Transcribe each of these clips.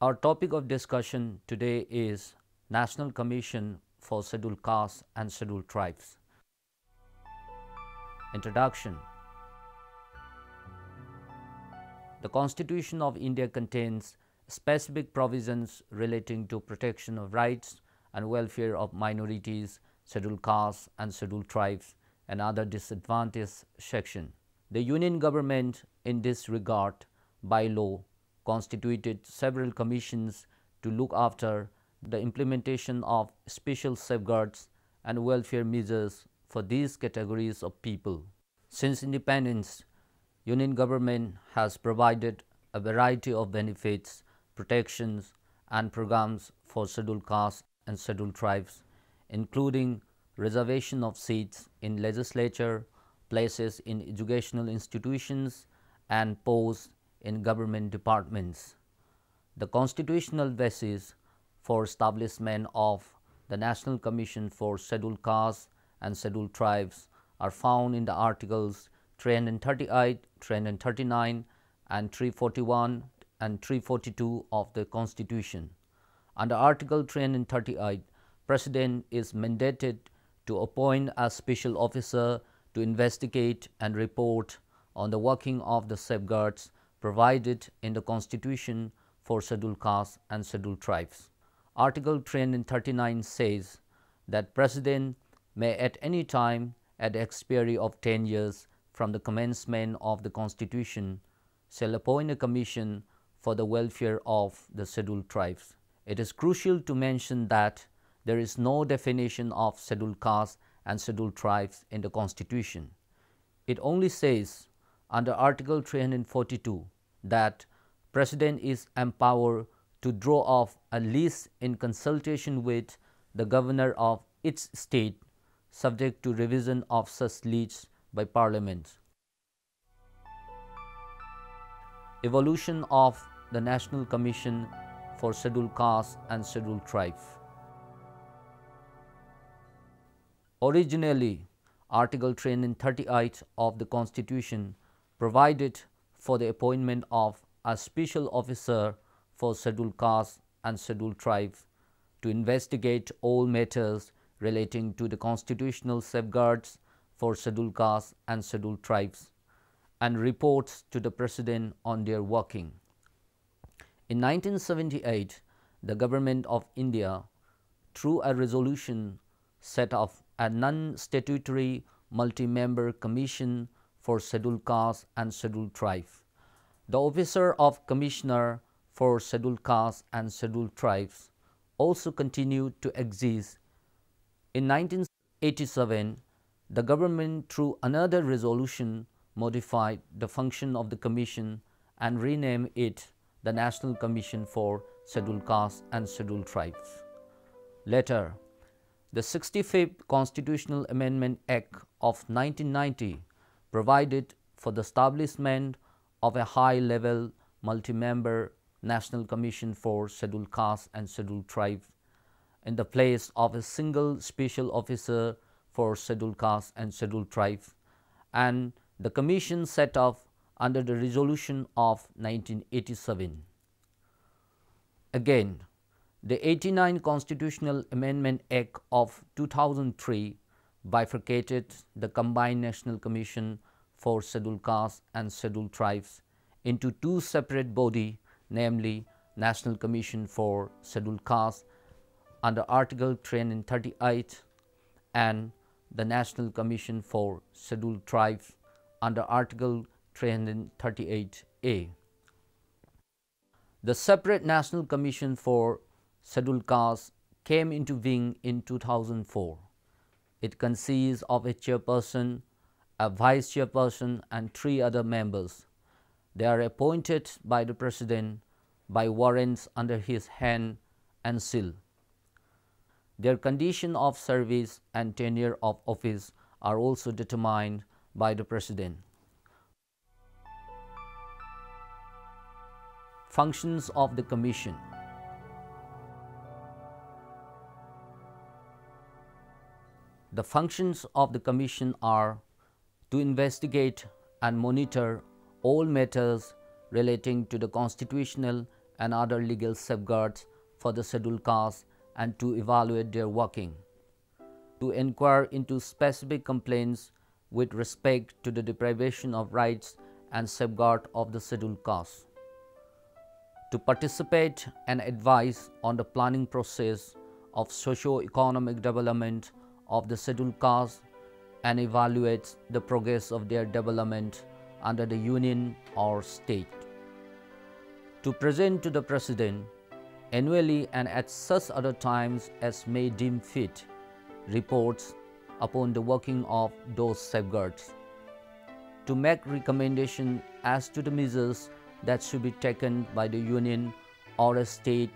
Our topic of discussion today is National Commission for Scheduled Castes and Scheduled Tribes. Introduction. The Constitution of India contains specific provisions relating to protection of rights and welfare of minorities, scheduled castes and scheduled tribes and other disadvantaged sections. The Union government in this regard by law constituted several commissions to look after the implementation of special safeguards and welfare measures for these categories of people. Since independence, Union government has provided a variety of benefits, protections and programs for scheduled castes and scheduled tribes, including reservation of seats in legislature, places in educational institutions and posts in government departments. The constitutional basis for establishment of the National Commission for Scheduled Castes and Scheduled Tribes are found in the Articles 338, 339 and 341 and 342 of the Constitution. Under Article 338, President is mandated to appoint a special officer to investigate and report on the working of the safeguards provided in the Constitution for scheduled castes and scheduled tribes. Article 339 says that President may at any time at the expiry of 10 years from the commencement of the Constitution shall appoint a commission for the welfare of the scheduled tribes. It is crucial to mention that there is no definition of scheduled castes and scheduled tribes in the Constitution. It only says under Article 342 that President is empowered to draw up a list in consultation with the governor of its state, subject to revision of such lists by Parliament. Evolution of the National Commission for Scheduled Castes and Scheduled Tribes. Originally, Article 338 of the Constitution provided for the appointment of a special officer for scheduled castes and scheduled tribes to investigate all matters relating to the constitutional safeguards for scheduled castes and scheduled tribes and reports to the President on their working. In 1978, the Government of India, through a resolution, set up a non-statutory multi-member commission for scheduled castes and scheduled tribes. The officer of Commissioner for Scheduled Castes and Scheduled Tribes also continued to exist. In 1987, the government through another resolution modified the function of the commission and renamed it the National Commission for Scheduled Castes and Scheduled Tribes. Later, the 65th Constitutional Amendment Act of 1990 provided for the establishment of a high-level multi-member National Commission for Scheduled Castes and Scheduled Tribes in the place of a single special officer for Scheduled Castes and Scheduled Tribes, and the commission set up under the resolution of 1987. Again, the 89th Constitutional Amendment Act of 2003 bifurcated the Combined National Commission for Scheduled Castes and Scheduled Tribes into two separate bodies, namely National Commission for Scheduled Castes under Article 338 and the National Commission for Scheduled Tribes under Article 338A. The separate National Commission for Scheduled Castes came into being in 2004. It consists of a chairperson, a vice chairperson and 3 other members. They are appointed by the President by warrants under his hand and seal. Their condition of service and tenure of office are also determined by the President. Functions of the Commission. The functions of the Commission are to investigate and monitor all matters relating to the constitutional and other legal safeguards for the scheduled castes and to evaluate their working, to inquire into specific complaints with respect to the deprivation of rights and safeguard of the scheduled castes, to participate and advise on the planning process of socio-economic development of the scheduled castes and evaluate the progress of their development under the union or state, to present to the President annually and at such other times as may deem fit reports upon the working of those safeguards, to make recommendation as to the measures that should be taken by the union or a state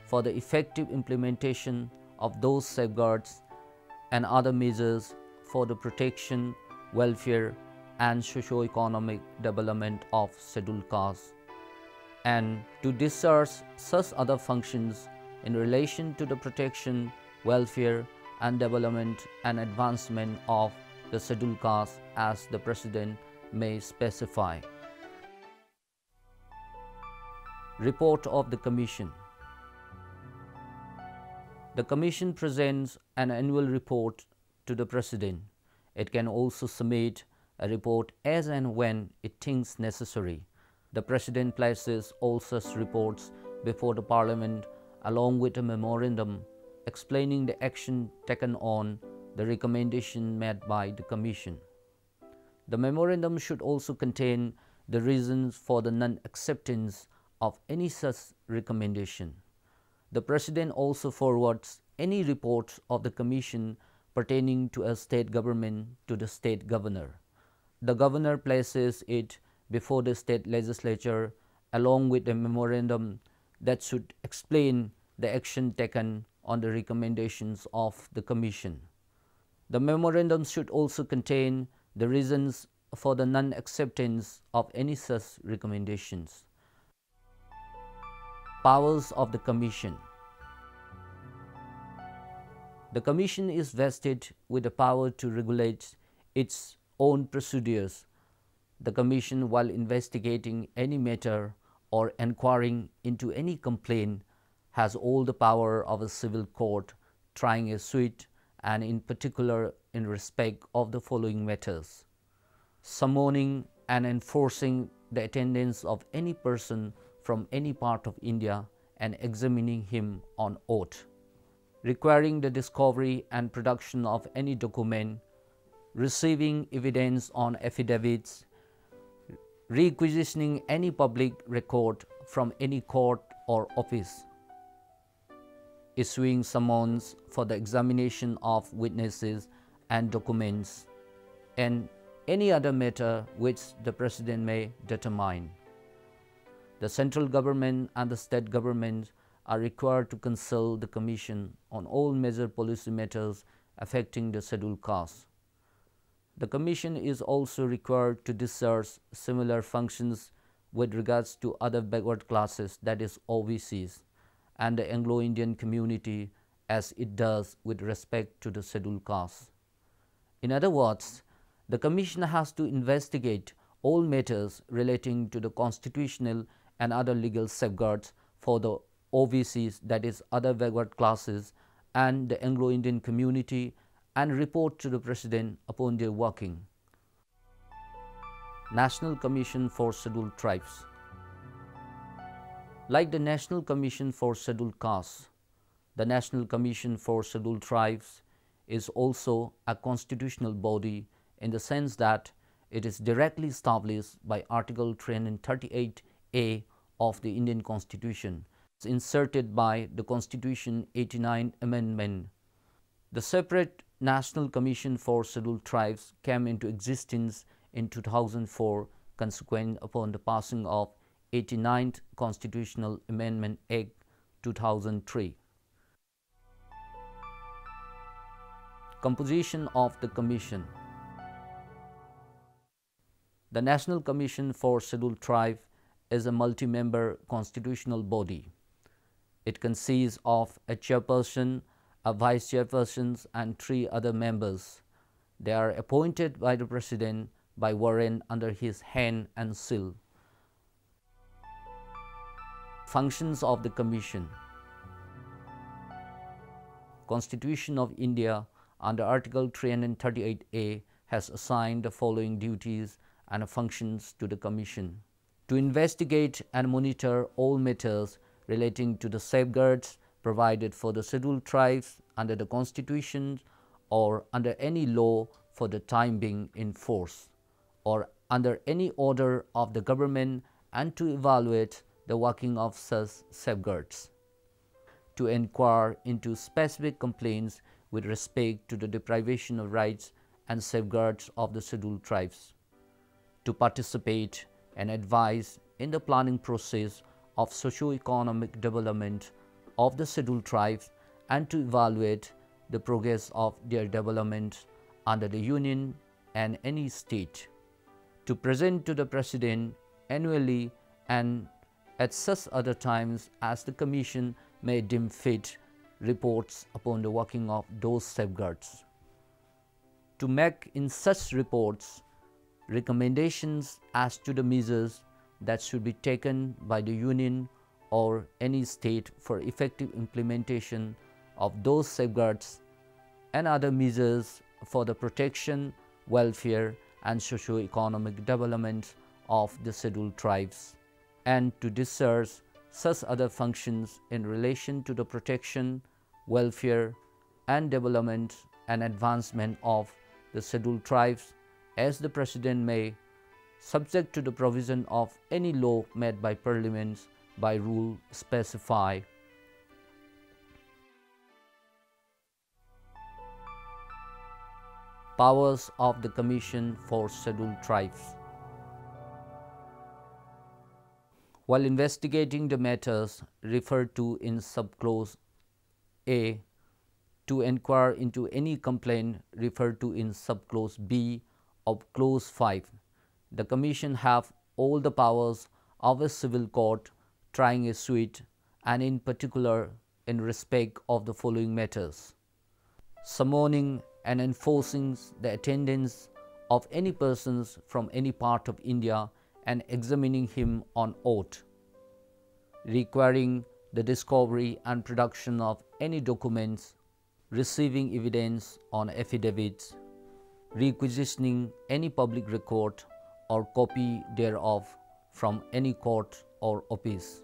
for the effective implementation of those safeguards and other measures for the protection, welfare and socio-economic development of scheduled castes, and to discharge such other functions in relation to the protection, welfare and development and advancement of the scheduled castes as the President may specify. Report of the Commission. The Commission presents an annual report to the President. It can also submit a report as and when it thinks necessary. The President places all such reports before the Parliament along with a memorandum explaining the action taken on the recommendation made by the Commission. The memorandum should also contain the reasons for the non-acceptance of any such recommendation. The President also forwards any reports of the Commission pertaining to a state government to the state governor. The governor places it before the state legislature along with a memorandum that should explain the action taken on the recommendations of the Commission. The memorandum should also contain the reasons for the non-acceptance of any such recommendations. Powers of the Commission. The Commission is vested with the power to regulate its own procedures. The Commission, while investigating any matter or inquiring into any complaint, has all the power of a civil court trying a suit, and in particular in respect of the following matters: summoning and enforcing the attendance of any person from any part of India and examining him on oath, requiring the discovery and production of any document, receiving evidence on affidavits, requisitioning any public record from any court or office, issuing summons for the examination of witnesses and documents, and any other matter which the President may determine. The central government and the state governments are required to consult the Commission on all major policy matters affecting the scheduled castes. The Commission is also required to discharge similar functions with regards to other backward classes, that is OBCs, and the Anglo-Indian community as it does with respect to the scheduled castes. In other words, the Commission has to investigate all matters relating to the constitutional and other legal safeguards for the OBCs, that is other backward classes, and the Anglo-Indian community, and report to the President upon their working. National Commission for Scheduled Tribes. Like the National Commission for Scheduled Castes, the National Commission for Scheduled Tribes is also a constitutional body in the sense that it is directly established by Article 338A of the Indian Constitution, inserted by the Constitution 89 Amendment. The separate National Commission for Scheduled Tribes came into existence in 2004 consequent upon the passing of 89th Constitutional Amendment Act 2003. Composition of the Commission. The National Commission for Scheduled Tribes is a multi-member constitutional body. It consists of a chairperson, a vice chairpersons, and 3 other members. They are appointed by the President by warrant under his hand and seal. Functions of the Commission. Constitution of India under Article 338A has assigned the following duties and functions to the Commission: to investigate and monitor all matters relating to the safeguards provided for the scheduled tribes under the Constitution or under any law for the time being in force, or under any order of the government, and to evaluate the working of such safeguards; to inquire into specific complaints with respect to the deprivation of rights and safeguards of the scheduled tribes; to participate and advise in the planning process of socio-economic development of the scheduled tribes and to evaluate the progress of their development under the Union and any state; to present to the President annually and at such other times as the Commission may deem fit reports upon the working of those safeguards; to make in such reports recommendations as to the measures that should be taken by the Union or any state for effective implementation of those safeguards and other measures for the protection, welfare and socio-economic development of the scheduled tribes, and to discharge such other functions in relation to the protection, welfare and development and advancement of the scheduled tribes as the President may, subject to the provision of any law made by Parliament by rule specify. Powers of the Commission for Scheduled Tribes. While investigating the matters referred to in subclause A, to inquire into any complaint referred to in subclause B of clause 5, the Commission have all the powers of a civil court trying a suit, and in particular in respect of the following matters: summoning and enforcing the attendance of any persons from any part of India and examining him on oath, requiring the discovery and production of any documents, receiving evidence on affidavits, requisitioning any public record or copy thereof from any court or office,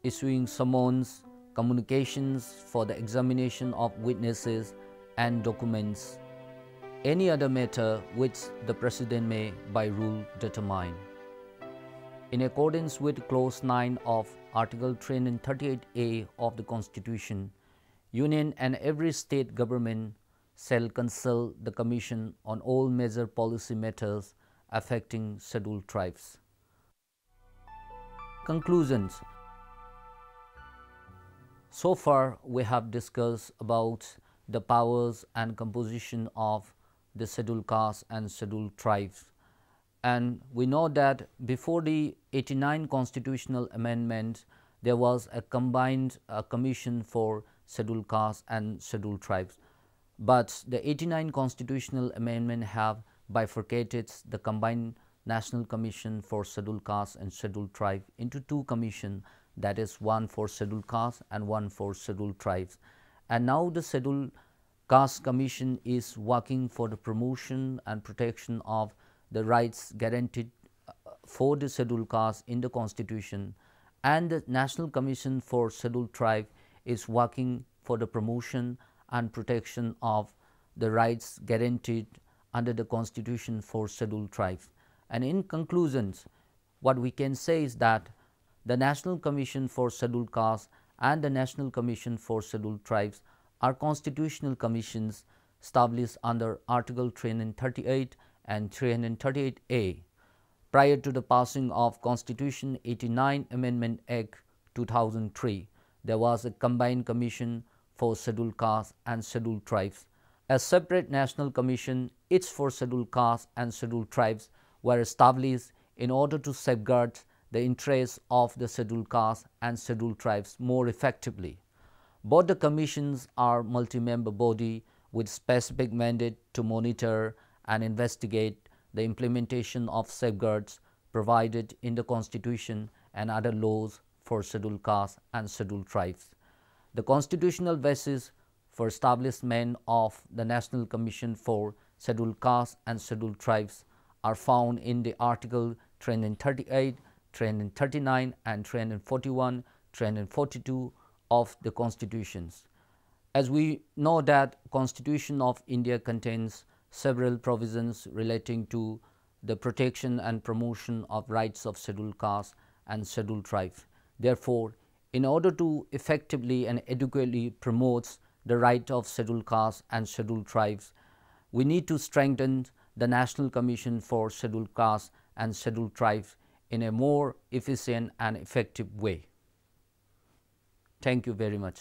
issuing summons, communications for the examination of witnesses and documents, any other matter which the President may by rule determine. In accordance with clause 9 of Article 338A of the Constitution, Union and every state government shall consult the Commission on all major policy matters affecting scheduled tribes. Conclusions. So far we have discussed about the powers and composition of the scheduled castes and scheduled tribes, and we know that before the 89 constitutional amendment there was a combined commission for scheduled castes and scheduled tribes, but the 89 constitutional amendment have bifurcated the combined National Commission for Scheduled Castes and Scheduled Tribes into two commissions, that is one for scheduled castes and one for scheduled tribes. And now the Scheduled Caste Commission is working for the promotion and protection of the rights guaranteed for the scheduled caste in the Constitution, and the National Commission for Scheduled Tribe is working for the promotion and protection of the rights guaranteed under the Constitution for scheduled tribes. And in conclusions, what we can say is that the National Commission for Scheduled Castes and the National Commission for Scheduled Tribes are constitutional commissions established under Article 338 and 338A. Prior to the passing of Constitution 89 Amendment Act 2003, there was a combined commission for scheduled castes and scheduled tribes. A separate national commission, each for scheduled castes and scheduled tribes, were established in order to safeguard the interests of the scheduled castes and scheduled tribes more effectively. Both the commissions are multi-member body with specific mandate to monitor and investigate the implementation of safeguards provided in the Constitution and other laws for Scheduled Castes and Scheduled Tribes. The constitutional basis for establishment of the National Commission for Scheduled Castes and Scheduled Tribes are found in the Article 338, 339 and 341, 342 of the Constitutions. As we know that Constitution of India contains several provisions relating to the protection and promotion of rights of Scheduled Castes and Scheduled Tribes. Therefore, in order to effectively and adequately promote the right of Scheduled Castes and Scheduled Tribes, we need to strengthen the National Commission for Scheduled Castes and Scheduled Tribes in a more efficient and effective way. Thank you very much.